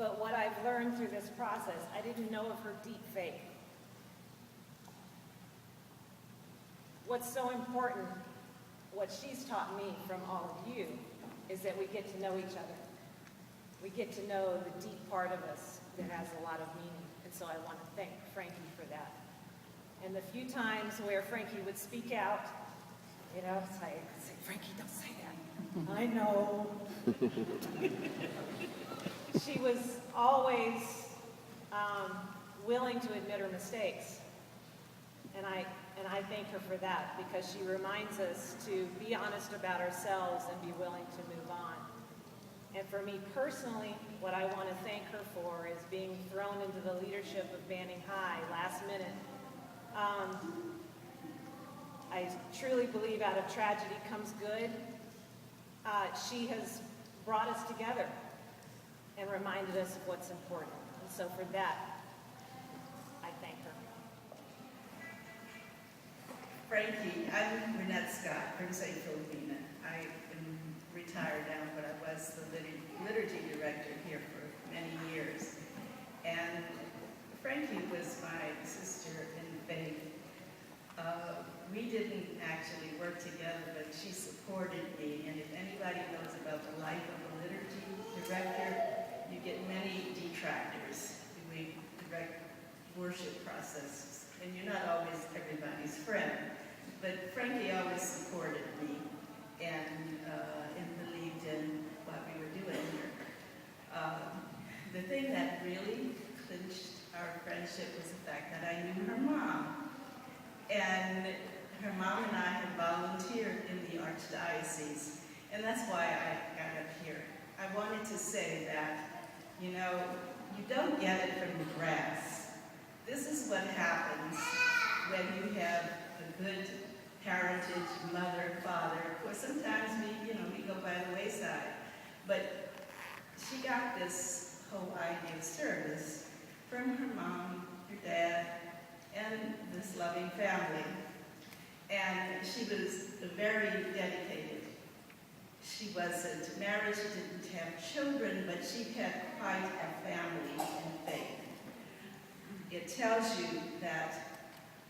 But what I've learned through this process, I didn't know of her deep faith. What's so important, what she's taught me from all of you, is that we get to know each other. We get to know the deep part of us that has a lot of meaning. And so I want to thank Frankie for that. And the few times where Frankie would speak out, you know, say, Frankie, don't say that. I know. She was always willing to admit her mistakes. And I thank her for that, because she reminds us to be honest about ourselves and be willing to move on. And for me personally, what I want to thank her for is being thrown into the leadership of Banning High last minute. I truly believe out of tragedy comes good. She has brought us together and reminded us of what's important. And so for that, I thank her. Frankie, I'm Renette Scott from St. Philomena. I am retired now, but I was the liturgy director here for many years. And Frankie was my sister in faith. We didn't actually work together, but she supported me. And if anybody knows about the life of a liturgy director, you get many detractors. We direct worship processes, and you're not always everybody's friend. But Frankie always supported me and believed in what we were doing here. The thing that really clinched our friendship was the fact that I knew her mom. And her mom and I had volunteered in the Archdiocese, and that's why I got up here. I wanted to say that, you know, you don't get it from the grass. This is what happens when you have a good parentage, mother, father. Of course, sometimes we go by the wayside. But she got this whole idea of service from her mom, her dad, and this loving family. And she was very dedicated. She wasn't married, she didn't have children, but she had quite a family in faith. It tells you that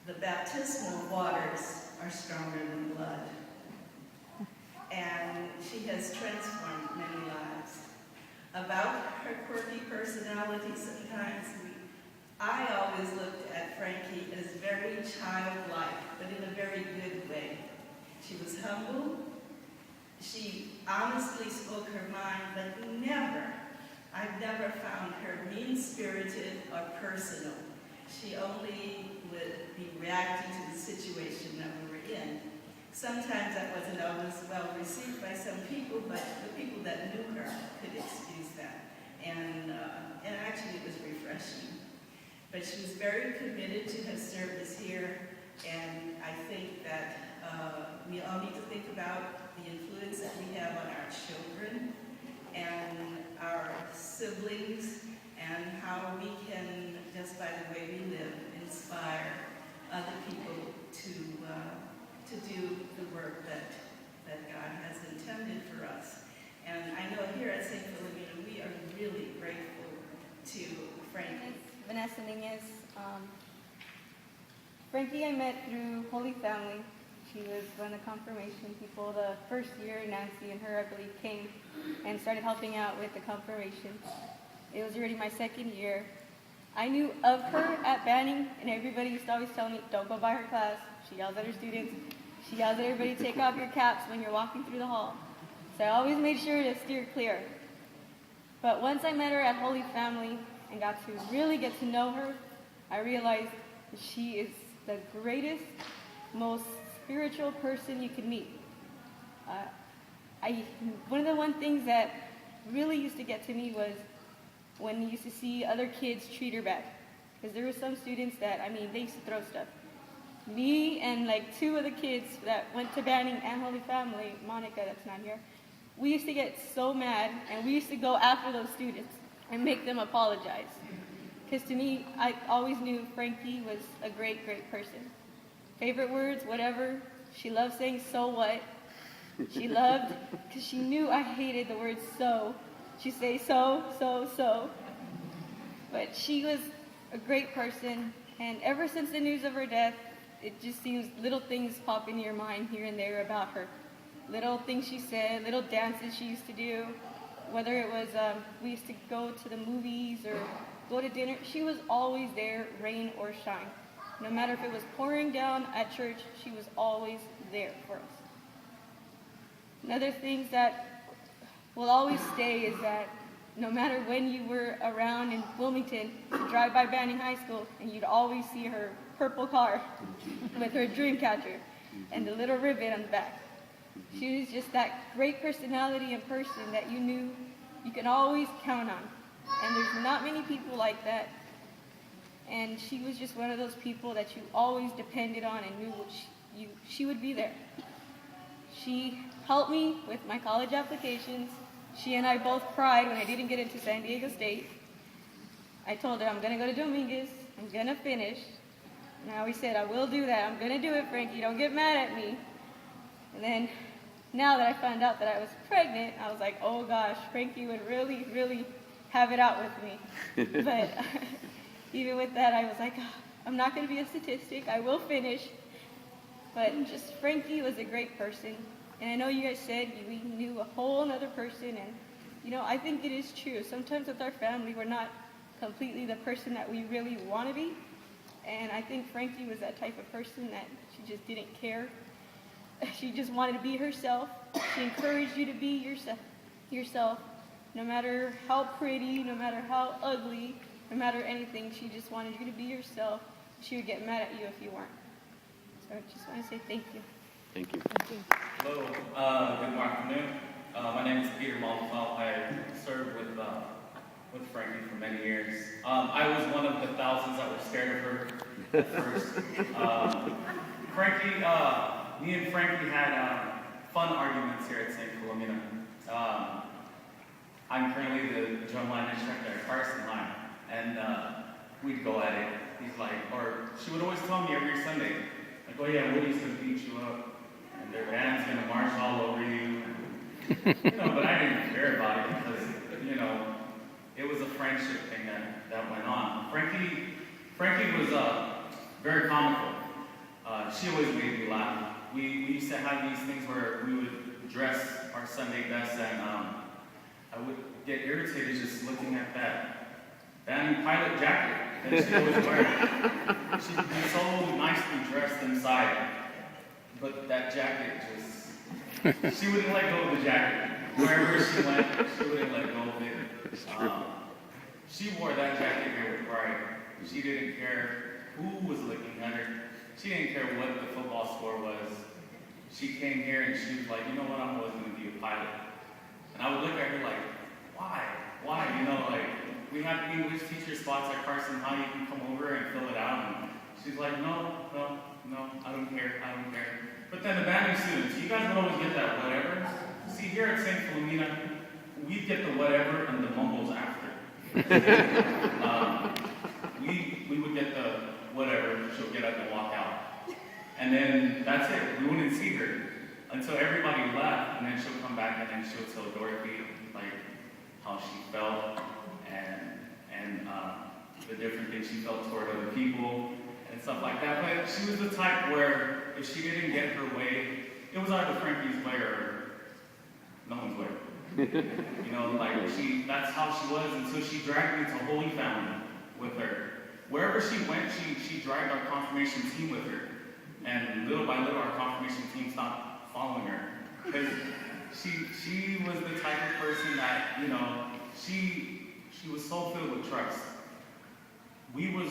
the baptismal waters are stronger than blood. And she has transformed many lives. About her quirky personality, sometimes I always looked at Frankie as very childlike, but in a very good way. She was humble. She honestly spoke her mind, but I've never found her mean-spirited or personal. She only would be reacting to the situation that we were in. Sometimes that wasn't always well received by some people, but the people that knew her could excuse that. And actually it was refreshing. But she was very committed to her service here, and I think that we all need to think about the influence that we have on our children and our siblings, and how we can, just by the way we live, inspire other people to do the work that God has intended for us. And I know here at St. Philomena, we are really grateful to Frankie. Vanessa Nunez. Frankie I met through Holy Family. She was one of the confirmation people. The first year, Nancy and her, I believe, came and started helping out with the confirmation. It was already my second year. I knew of her at Banning, and everybody used to always tell me, don't go by her class. She yells at her students. She yells at everybody, take off your caps when you're walking through the hall. So I always made sure to steer clear. But once I met her at Holy Family and got to really get to know her, I realized that she is the greatest, most spiritual person you could meet. One of the things that really used to get to me was when you used to see other kids treat her bad. Because there were some students that, they used to throw stuff. Me and like two of the kids that went to Banning and Holy Family, Monica that's not here, we used to get so mad, and we used to go after those students and make them apologize. Because to me, I always knew Frankie was a great, great person. Favorite words, whatever. She loved saying, so what? She loved, because she knew I hated the word so. She'd say, so. But she was a great person, and ever since the news of her death, it just seems little things pop into your mind here and there about her. Little things she said, little dances she used to do, whether it was we used to go to the movies or go to dinner, she was always there, rain or shine. No matter if it was pouring down at church, she was always there for us. Another thing that will always stay is that no matter when you were around in Wilmington, you'd drive by Banning High School, and you'd always see her purple car with her dream catcher and the little ribbon on the back. She was just that great personality and person that you knew you could always count on. And there's not many people like that. And she was just one of those people that you always depended on and knew she would be there. She helped me with my college applications. She and I both cried when I didn't get into San Diego State. I told her, I'm going to go to Dominguez. I'm going to finish. And I always said, I will do that. I'm going to do it, Frankie. Don't get mad at me. And then, now that I found out that I was pregnant, I was like, oh gosh, Frankie would really, really have it out with me. But even with that, I was like, oh, I'm not going to be a statistic. I will finish. But just Frankie was a great person. And I know you guys said we knew a whole other person. And, you know, I think it is true. Sometimes with our family, we're not completely the person that we really want to be. And I think Frankie was that type of person that she just didn't care. She just wanted to be herself. She encouraged you to be yourself, no matter how pretty, no matter how ugly, no matter anything. She just wanted you to be yourself. She would get mad at you if you weren't. So I just want to say thank you. Thank you. Thank you. Hello, good afternoon. My name is Peter Malthoff. I served with Frankie for many years. I was one of the thousands that were scared of her at first. Me and Frankie had fun arguments here at St. Philomena. I'm currently the drumline instructor at Carson Line, and we'd go at it. She would always tell me every Sunday, like, oh yeah, Woody's gonna beat you up, and their band's gonna march all over you. But I didn't care about it because, it was a friendship thing that went on. Frankie was very comical. She always made me laugh. We used to have these things where we would dress our Sunday best, and I would get irritated just looking at that Banning pilot jacket that she always wear. She'd be so nicely dressed inside, but that jacket just, she wouldn't let go of the jacket. Wherever she went, she wouldn't let go of it. She wore that jacket here with pride. She didn't care who was looking at her. She didn't care what the football score was. She came here and she was like, you know what, I'm always going to be a pilot. And I would look at her like, why? Why? We have English teacher spots at Carson High. You can come over and fill it out. And she's like, no, I don't care. But then the Banning students, you guys would always get that whatever. See, here at St. Philomena, we get the whatever and the mumbles after. We would get the whatever, she'll get up and walk out. And then that's it. We wouldn't see her until everybody left, and then she'll come back and then she'll tell Dorothy how she felt and the different things she felt toward other people and stuff like that. But she was the type where if she didn't get her way, it was either Frankie's way or no one's way. That's how she was until she dragged me to Holy Family with her. Wherever she went, she dragged our confirmation team with her. And little by little, our confirmation team stopped following her. Because she was the type of person that, she was so filled with trust. We were at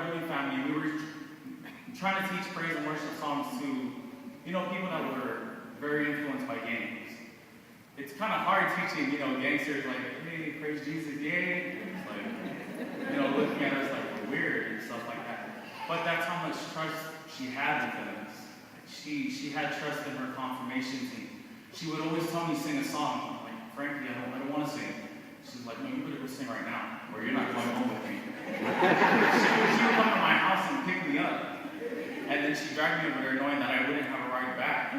Holy Family, we were trying to teach praise and worship songs to, people that were very influenced by gangs. It's kind of hard teaching, gangsters like, hey, praise Jesus, yay. It's like, looking at us like we're weird and stuff like that. But that's how much trust she had within us. She had trust in her confirmation team. She would always tell me sing a song. I'm like, Frankie, I don't want to sing. She's like, no, you better go sing right now, or you're not going home with me. She would come to my house and pick me up. And then she dragged me over there knowing that I wouldn't have a ride back.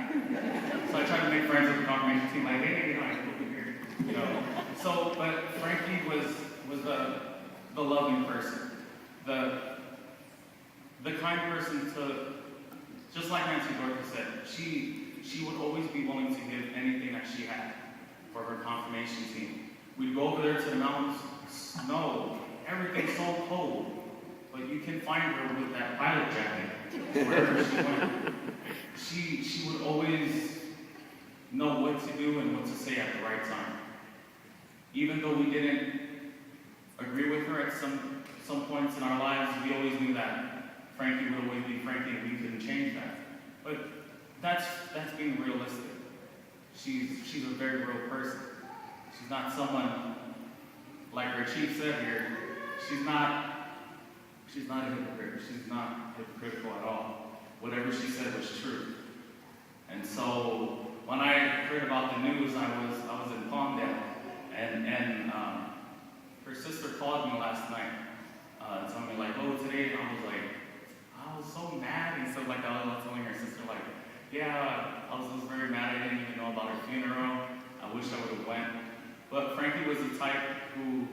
So I tried to make friends with the confirmation team, like, hey, I can go here. But Frankie was loving person, the kind person to, just like Nancy Dorcas said, she would always be willing to give anything that she had for her confirmation team. We'd go over there to the mountains, snow, everything's so cold, but you can find her with that pilot jacket wherever she went. She would always know what to do and what to say at the right time. Even though we didn't agree with her at some points in our lives, we always knew that Frankie would always be Frankie and we couldn't change that. But that's being realistic. She's a very real person. She's not someone, like our chief said here, she's not a hypocrite. She's not hypocritical at all. Whatever she said was true. And so when I heard about the news, I was in Palmdale, and her sister called me last night, telling me like, oh, today, and I was so mad and stuff like that. I was telling her sister like, yeah, I was very mad. I didn't even know about her funeral. I wish I would have went. But Frankie was the type who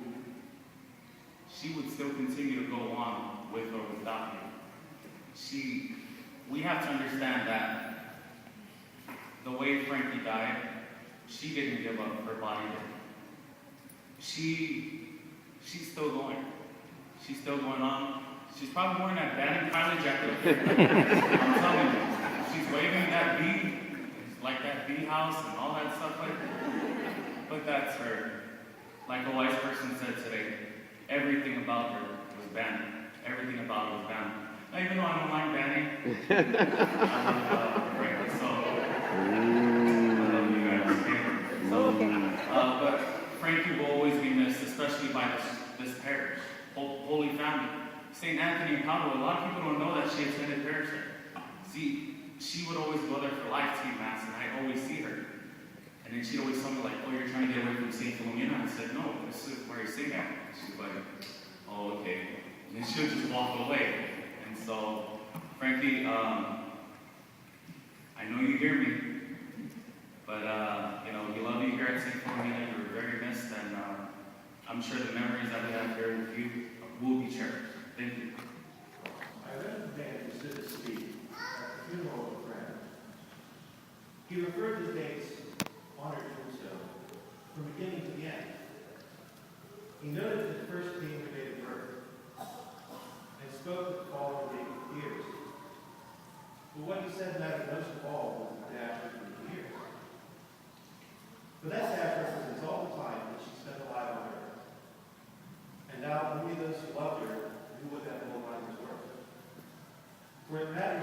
she would still continue to go on with or without me. We have to understand that the way Frankie died, she didn't give up her body. She's still going. She's still going on. She's probably wearing that batting pilot jacket up there. I'm telling you. She's waving that bee, like that bee house and all that stuff like that. But that's her. Like a wise person said today, everything about her was banned. Everything about her was banned. Now, even though I don't like banning, I love Frankie, so I love you guys. But Frankie will always be missed, especially by this parish, Holy Family. St. Anthony and Padua, a lot of people don't know that she attended parish there. See, she would always go there for life team mass, and I'd always see her. And then she'd always tell me like, oh, you're trying to get away from St. Philomena? I said, no, this is where you sing at. She's like, oh, okay. And then she'll just walk away. And so, Frankie, I know you hear me, but we love you here at St. Philomena. You're very missed, and I'm sure the memories that we have here with you will be cherished. Thank you. I read the man who stood to speak at the funeral of a friend. He referred to the dates honored tombstone from beginning to the end. He noted that the first being her date of birth and spoke of the following date with years. But what he said mattered most of all was the dash between the years. For that dash represents all the time that she spent alive on earth. And now only those who loved her knew what that whole life was worth. For it mattered